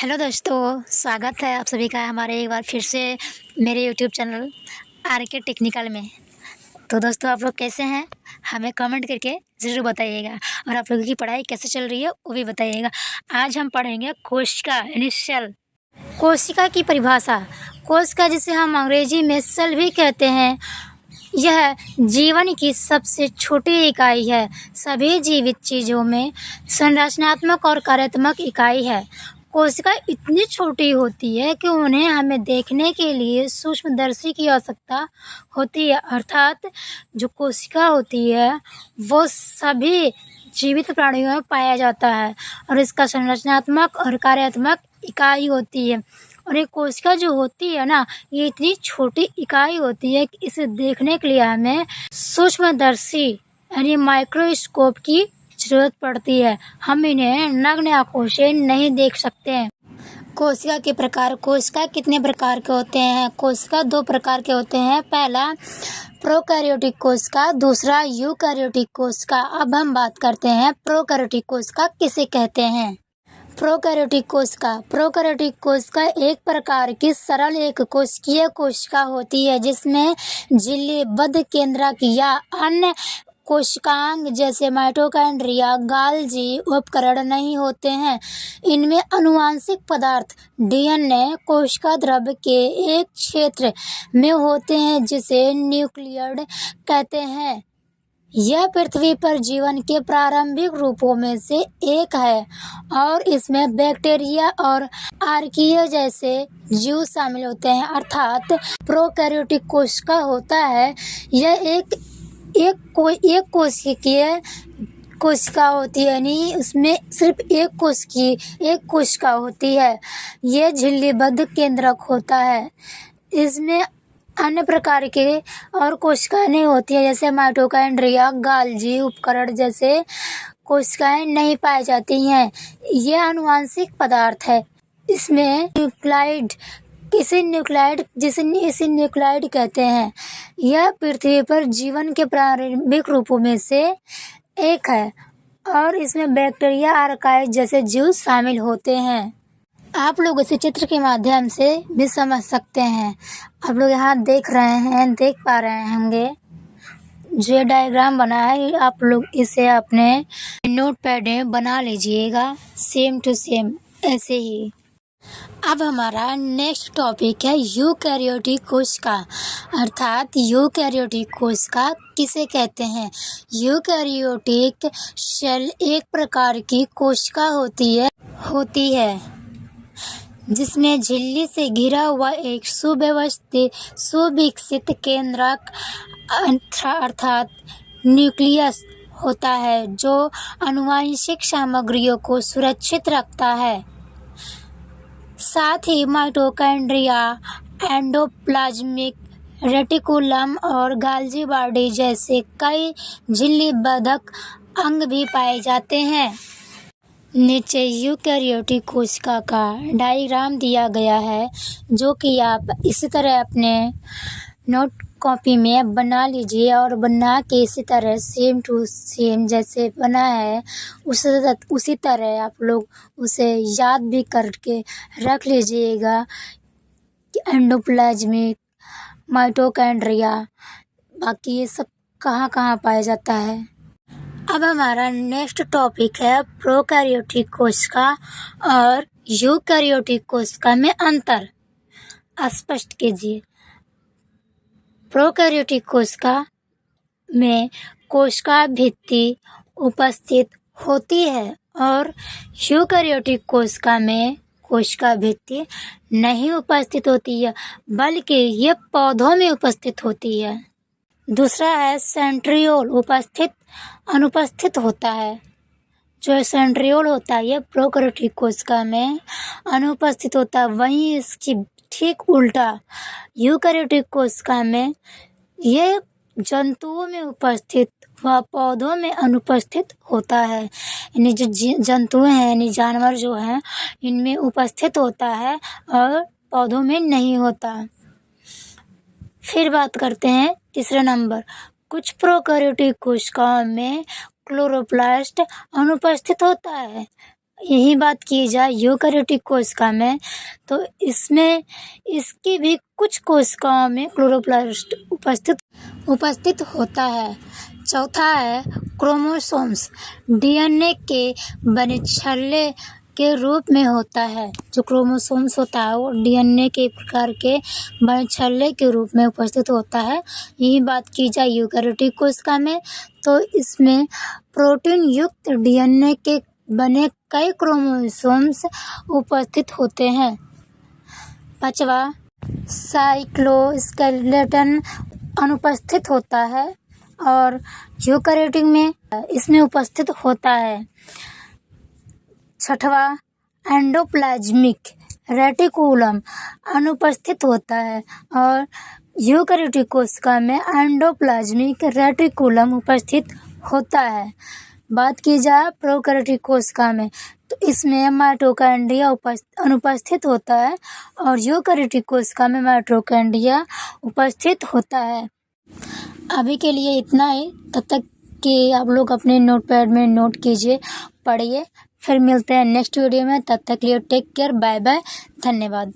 Hello दोस्तों, स्वागत है आप सभी का हमारे एक बार फिर से मेरे यूट्यूब चैनल आर के टेक्निकल में। तो दोस्तों, आप लोग कैसे हैं? हमें कमेंट करके ज़रूर बताइएगा और आप लोगों की पढ़ाई कैसे चल रही है वो भी बताइएगा। आज हम पढ़ेंगे कोशिका इनिशियल। कोशिका की परिभाषा। कोशिका, जिसे हम अंग्रेजी में सेल भी कहते हैं, यह जीवन की सबसे छोटी इकाई है। सभी जीवित चीज़ों में संरचनात्मक और कार्यात्मक इकाई है। कोशिका इतनी छोटी होती है कि उन्हें हमें देखने के लिए सूक्ष्मदर्शी की आवश्यकता होती है। अर्थात जो कोशिका होती है वो सभी जीवित प्राणियों में पाया जाता है और इसका संरचनात्मक और कार्यात्मक इकाई होती है। और ये कोशिका जो होती है ना, ये इतनी छोटी इकाई होती है कि इसे देखने के लिए हमें सूक्ष्मदर्शी यानी माइक्रोस्कोप की जरूरत पड़ती है। हम इन्हें नग्न आंखों से नहीं देख सकते हैं। कोशिका के प्रकार। कोशिका कितने प्रकार के होते हैं? कोशिका दो प्रकार के होते हैं। पहला प्रोकैरियोटिक कोशिका, दूसरा यूकैरियोटिक कोशिका। अब हम बात करते हैं प्रोकैरियोटिक कोशिका किसे कहते हैं। प्रोकैरियोटिक कोशिका। प्रोकैरियोटिक कोशिका एक प्रकार की सरल एक कोशिकीय कोशिका होती है जिसमें झिल्लीबद्ध केंद्रक या अन्य कोशिकांग जैसे माइटोकॉन्ड्रिया, गाल्जी उपकरण नहीं होते हैं। इनमें आनुवंशिक पदार्थ डीएनए कोशिका द्रव्य के एक क्षेत्र में होते हैं जिसे न्यूक्लियड कहते हैं। यह पृथ्वी पर जीवन के प्रारंभिक रूपों में से एक है और इसमें बैक्टीरिया और आर्किया जैसे जीव शामिल होते हैं। अर्थात प्रोकैरियोटिक कोशिका होता है यह एक कोशिकीय कोशिका होती है, यानी उसमें सिर्फ एक कोशिका होती है। यह झिल्लीबद्ध केंद्रक होता है। इसमें अन्य प्रकार के और कोशिकाएं नहीं होती है, जैसे माइटोकॉन्ड्रिया, गाल्जी उपकरण जैसे कोशिकाएं नहीं पाई जाती हैं। यह आनुवंशिक पदार्थ है। इसमें जिसे न्यूक्लाइड कहते हैं। यह पृथ्वी पर जीवन के प्रारंभिक रूपों में से एक है और इसमें बैक्टीरिया, आर्काइड जैसे जीव शामिल होते हैं। आप लोग इसे चित्र के माध्यम से भी समझ सकते हैं। आप लोग यहाँ देख पा रहे होंगे जो डायग्राम बना है, आप लोग इसे अपने नोटपैड में बना लीजिएगा सेम टू सेम ऐसे ही। अब हमारा नेक्स्ट टॉपिक है यूकैरियोटिक कोशिका। अर्थात यूकैरियोटिक कोशिका किसे कहते हैं। यूकैरियोटिक सेल एक प्रकार की कोशिका होती है जिसमें झिल्ली से घिरा हुआ एक सुविकसित केंद्रक अर्थात न्यूक्लियस होता है जो आनुवंशिक सामग्रियों को सुरक्षित रखता है। साथ ही माइटोकॉन्ड्रिया, एंडोप्लाज्मिक रेटिकुलम और गाल्जी बॉडी जैसे कई झिल्लीबद्ध अंग भी पाए जाते हैं। नीचे यूकैरियोटिक कोशिका का डायग्राम दिया गया है जो कि आप इसी तरह अपने नोट कॉपी में बना लीजिए और बना के इसी तरह सेम टू सेम जैसे बना है उसी तरह आप लोग उसे याद भी करके रख लीजिएगा कि एंडोप्लाज्मिक, माइटोकॉन्ड्रिया, बाकी ये सब कहाँ कहाँ पाया जाता है। अब हमारा नेक्स्ट टॉपिक है प्रोकैरियोटिक कोशिका और यूकैरियोटिक कोशिका में अंतर स्पष्ट कीजिए। प्रोकैरियोटिक कोशिका में कोशिका भित्ति उपस्थित होती है और यूकैरियोटिक कोशिका में कोशिका भित्ति नहीं उपस्थित होती है बल्कि ये पौधों में उपस्थित होती है। दूसरा है सेंट्रियोल अनुपस्थित होता है। जो सेंट्रियोल होता है यह प्रोकैरियोटिक कोशिका में अनुपस्थित होता है, वहीं इसकी ठीक उल्टा यूकैरियोटिक कोशिका में यह जंतुओं में उपस्थित व पौधों में अनुपस्थित होता है। यानी जो जंतु हैं यानी जानवर जो हैं इनमें उपस्थित होता है और पौधों में नहीं होता। फिर बात करते हैं तीसरा नंबर। कुछ प्रोकैरियोटिक कोशिकाओं में क्लोरोप्लास्ट अनुपस्थित होता है। यही बात की जाए यूकेरियोटिक कोशिका में, तो इसमें इसकी भी कुछ कोशिकाओं में क्लोरोप्लास्ट उपस्थित होता है। चौथा है क्रोमोसोम्स। डीएनए के बने छल्ले के रूप में होता है। जो क्रोमोसोम्स होता है वो डीएनए के प्रकार के बने छल्ले के रूप में उपस्थित होता है। यही बात की जाए यूकेरियोटिक कोशिका में, तो इसमें प्रोटीन युक्त डीएनए के बने कई क्रोमोसोम्स उपस्थित होते हैं। पांचवा साइक्लोस्केलेटन अनुपस्थित होता है और यूकेरियोटिक में इसमें उपस्थित होता है। छठवा एंडोप्लाज्मिक रेटिकुलम अनुपस्थित होता है और यूकेरियोटिक कोशिका में एंडोप्लाज्मिक रेटिकुलम उपस्थित होता है। बात की जाए प्रोकैरियोटिक कोशिका में, तो इसमें माइटोकॉन्ड्रिया अनुपस्थित होता है और यूकेरियोटिक कोशिका में माइटोकॉन्ड्रिया उपस्थित होता है। अभी के लिए इतना ही। तब तक कि आप लोग अपने नोटपैड में नोट कीजिए, पढ़िए। फिर मिलते हैं नेक्स्ट वीडियो में। तब तक के लिए टेक केयर, बाय बाय, धन्यवाद।